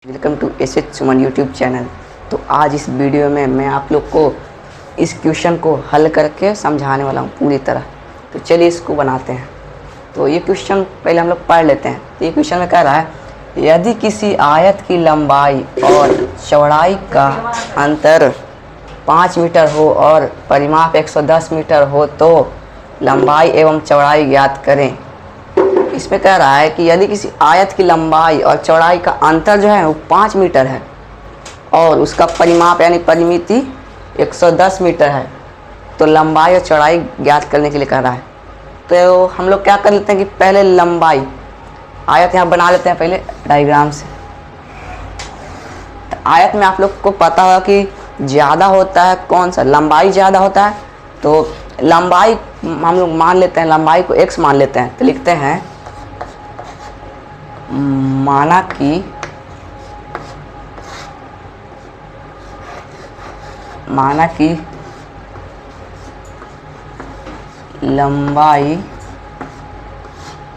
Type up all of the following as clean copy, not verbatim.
Welcome to S H. Suman YouTube channel. तो आज इस वीडियो में मैं आप लोग को इस क्वेश्चन को हल करके समझाने वाला हूँ पूरी तरह। तो चलिए इसको बनाते हैं। तो ये क्वेश्चन पहले हम लोग पढ़ लेते हैं। तो ये क्वेश्चन में कह रहा है, यदि किसी आयत की लंबाई और चौड़ाई का अंतर 5 मीटर हो और परिमाप 110 मीटर हो तो लंबाई एवं चौड़ाई ज्ञात करें। इसमें कह रहा है कि यदि किसी आयत की लंबाई और चौड़ाई का अंतर जो है वो 5 मीटर है और उसका परिमाप यानी परिमिति 110 मीटर है तो लंबाई और चौड़ाई ज्ञात करने के लिए कह रहा है। तो हम लोग क्या कर लेते हैं कि पहले लंबाई आयत यहाँ बना लेते हैं पहले डायग्राम से। तो आयत में आप लोग को पता होगा कि ज़्यादा होता है कौन सा, लंबाई ज़्यादा होता है। तो लंबाई हम लोग मान लेते हैं, लंबाई को x मान लेते हैं। तो लिखते हैं माना कि लंबाई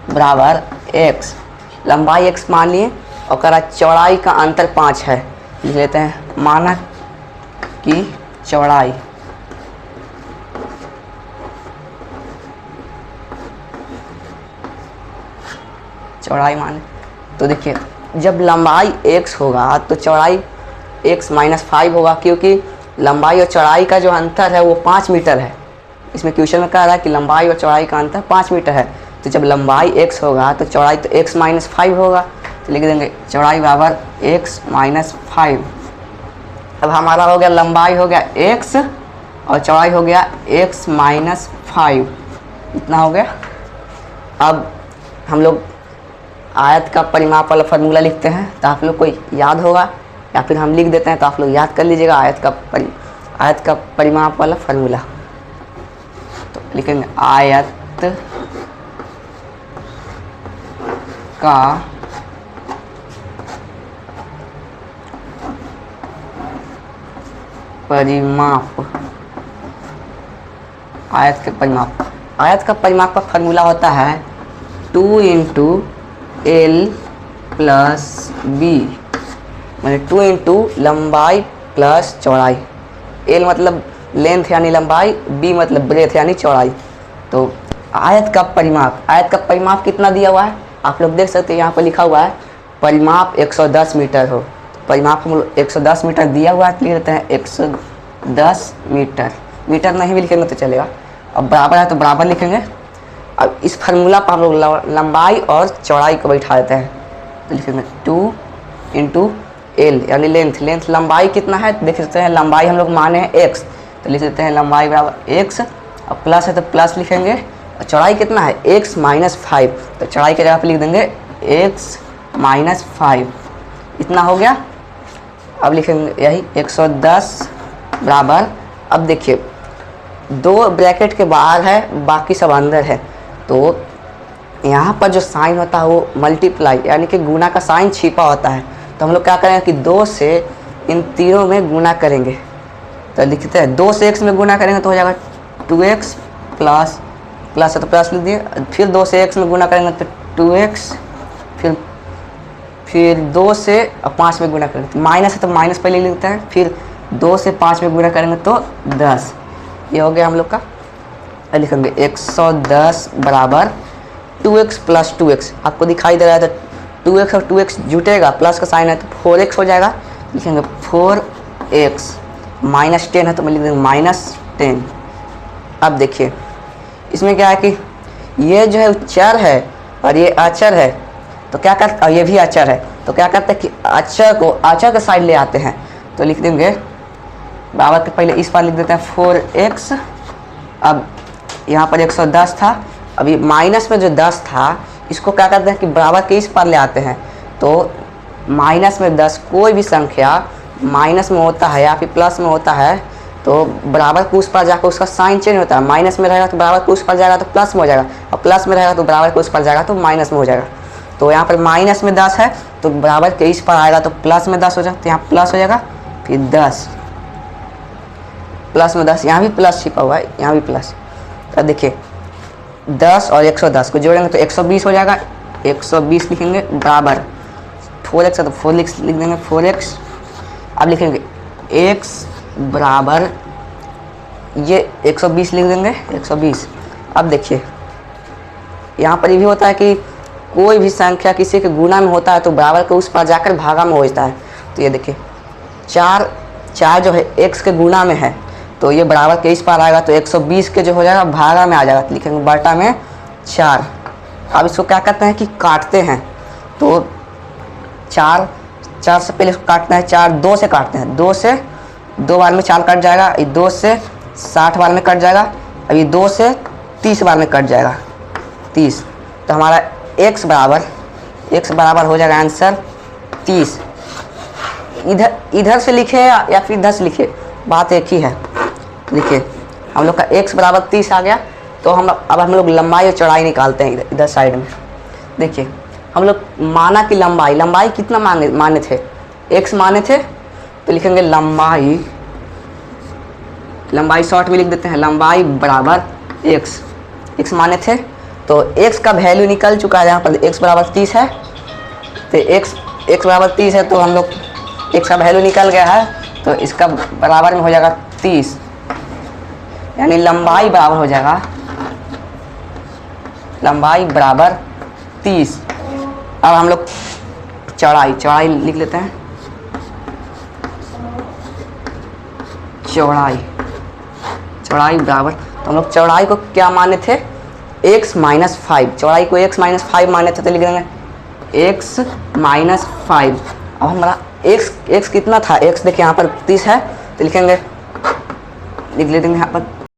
बराबर x, लंबाई x मान लिए और चौड़ाई का अंतर 5 है। लिख लेते हैं माना कि चौड़ाई मान। तो देखिए जब लंबाई x होगा तो चौड़ाई x - 5 होगा, क्योंकि लंबाई और चौड़ाई का जो अंतर है वो 5 मीटर है। इसमें क्वेश्चन में कह रहा है कि लंबाई और चौड़ाई का अंतर 5 मीटर है। तो जब लंबाई x होगा तो चौड़ाई तो x - 5 होगा। तो लिख देंगे चौड़ाई बराबर x - 5। अब हमारा हो गया लंबाई हो गया x और चौड़ाई हो गया x - 5, इतना हो गया। अब हम लोग आयत का परिमाप वाला फार्मूला लिखते हैं। तो आप लोग को याद होगा या फिर हम लिख देते हैं तो आप लोग याद कर लीजिएगा आयत का परिमाप वाला फार्मूला। तो लिखेंगे आयत का परिमाप, आयत का परिमाप का फार्मूला होता है 2 × L + B, मैंने 2 × लंबाई प्लस चौड़ाई। L मतलब लेंथ यानी लंबाई, B मतलब ब्रेथ यानी चौड़ाई। तो आयत का परिमाप कितना दिया हुआ है आप लोग देख सकते हैं, यहाँ पर लिखा हुआ है परिमाप 110 मीटर हो। परिमाप हम लोग 110 मीटर दिया हुआ है, लिख लेते हैं 110 मीटर। मीटर नहीं भी लिखेंगे तो चलेगा। अब बराबर है तो बराबर लिखेंगे। अब इस फार्मूला पर हम लोग लंबाई और चौड़ाई को बैठा देते हैं। तो लिखेंगे 2 × L यानी लेंथ लंबाई कितना है देख सकते हैं, लंबाई हम लोग माने हैं x। तो लिख देते हैं लंबाई बराबर x और प्लस है तो प्लस लिखेंगे। और चौड़ाई कितना है x - 5, तो चौड़ाई की जगह पे लिख देंगे x - 5, इतना हो गया। अब लिखेंगे यही 110 बराबर, अब देखिए 2 ब्रैकेट के बाहर है बाकी सब अंदर है। तो यहाँ पर जो साइन होता है वो मल्टीप्लाई यानी कि गुना का साइन छिपा होता है। तो हम लोग क्या करेंगे कि 2 से इन तीनों में गुना करेंगे। तो लिखते हैं 2 से x में गुना करेंगे तो हो जाएगा 2x प्लस है तो प्लस लिख दिए। फिर 2 से x में गुना करेंगे तो 2x, फिर 2 से 5 में गुना करेंगे तो माइनस है तो माइनस पहले लिखते हैं। फिर 2 से 5 में गुना करेंगे तो 10। ये हो गया हम लोग का। लिखेंगे 110 बराबर 2x + 2x, आपको दिखाई दे रहा है तो 2x और 2x जुटेगा, प्लस का साइन है तो 4x हो जाएगा। लिखेंगे 4x -10 है तो मैं लिख देंगे -10। अब देखिए इसमें क्या है कि ये जो है चर है और ये अचर है, तो क्या करते, और ये भी अचर है, तो क्या करते हैं कि अचर के साइड ले आते हैं। तो लिख देंगे बराबर के पहले इस पर लिख देते हैं 4x। अब यहाँ पर 110 था, अभी माइनस में जो 10 था इसको क्या करते हैं कि बराबर के इस पर ले आते हैं। तो माइनस में 10 कोई भी संख्या माइनस में होता है या फिर प्लस में होता है तो बराबर के उस पर जाकर उसका साइन चेंज होता है। माइनस में रहेगा तो बराबर के उस पर जाएगा तो प्लस में हो जाएगा, और प्लस में रहेगा तो बराबर के उस पर जाएगा तो माइनस में हो जाएगा। तो यहाँ पर माइनस में 10 है तो बराबर के इस पर आएगा तो प्लस में 10 हो जाएगा, तो यहाँ प्लस हो जाएगा, फिर 10 प्लस में 10, यहाँ भी प्लस छिपा हुआ है, यहाँ भी प्लस। तो देखिए 10 और 110 को जोड़ेंगे तो 120 हो जाएगा। 120 लिखेंगे बराबर 4x है तो 4 लिख देंगे 4x। अब लिखेंगे x बराबर ये 120 लिख देंगे 120। अब देखिए यहाँ पर ये भी होता है कि कोई भी संख्या किसी के गुणा में होता है तो बराबर के उस पर जाकर भागा में हो जाता है। तो ये देखिए 4 जो है x के गुणा में है तो ये बराबर के इस पार आएगा तो 120 के जो हो जाएगा भागा में आ जाएगा, तो लिखेंगे बटा में 4। अब इसको क्या करते हैं कि काटते हैं, तो 4 से पहले इसको काटते हैं, 4 2 से काटते हैं, 2 से 2 बार में 4 कट जाएगा, ये 2 से 60 बार में कट जाएगा, अब ये 2 से 30 बार में कट जाएगा 30। तो हमारा x बराबर हो जाएगा आंसर 30। इधर से लिखे या फिर इधर से लिखे, बात एक ही है। देखिए हम लोग का x बराबर 30 आ गया, तो अब हम लोग लंबाई और चौड़ाई निकालते हैं इधर साइड में। देखिए हम लोग माना कि लंबाई कितना माने थे, x माने थे, तो लिखेंगे लंबाई शॉर्ट में लिख देते हैं, लंबाई बराबर x माने थे, तो x का वैल्यू निकल चुका है, यहाँ पर x बराबर 30 है, तो x बराबर 30 है, तो हम लोग x का वैल्यू निकल गया है, तो इसका बराबर में हो जाएगा 30, यानी लंबाई बराबर हो जाएगा लंबाई बराबर 30। अब हम लोग चौड़ाई लिख लेते हैं, चौड़ाई बराबर, तो हम लोग चौड़ाई को क्या माने थे, x माइनस 5, चौड़ाई को x माइनस 5 माने थे, तो लिख देंगे x माइनस 5। अब हमारा x कितना था, x देखिए यहाँ पर 30 है, तो लिख लेंगे यहाँ पर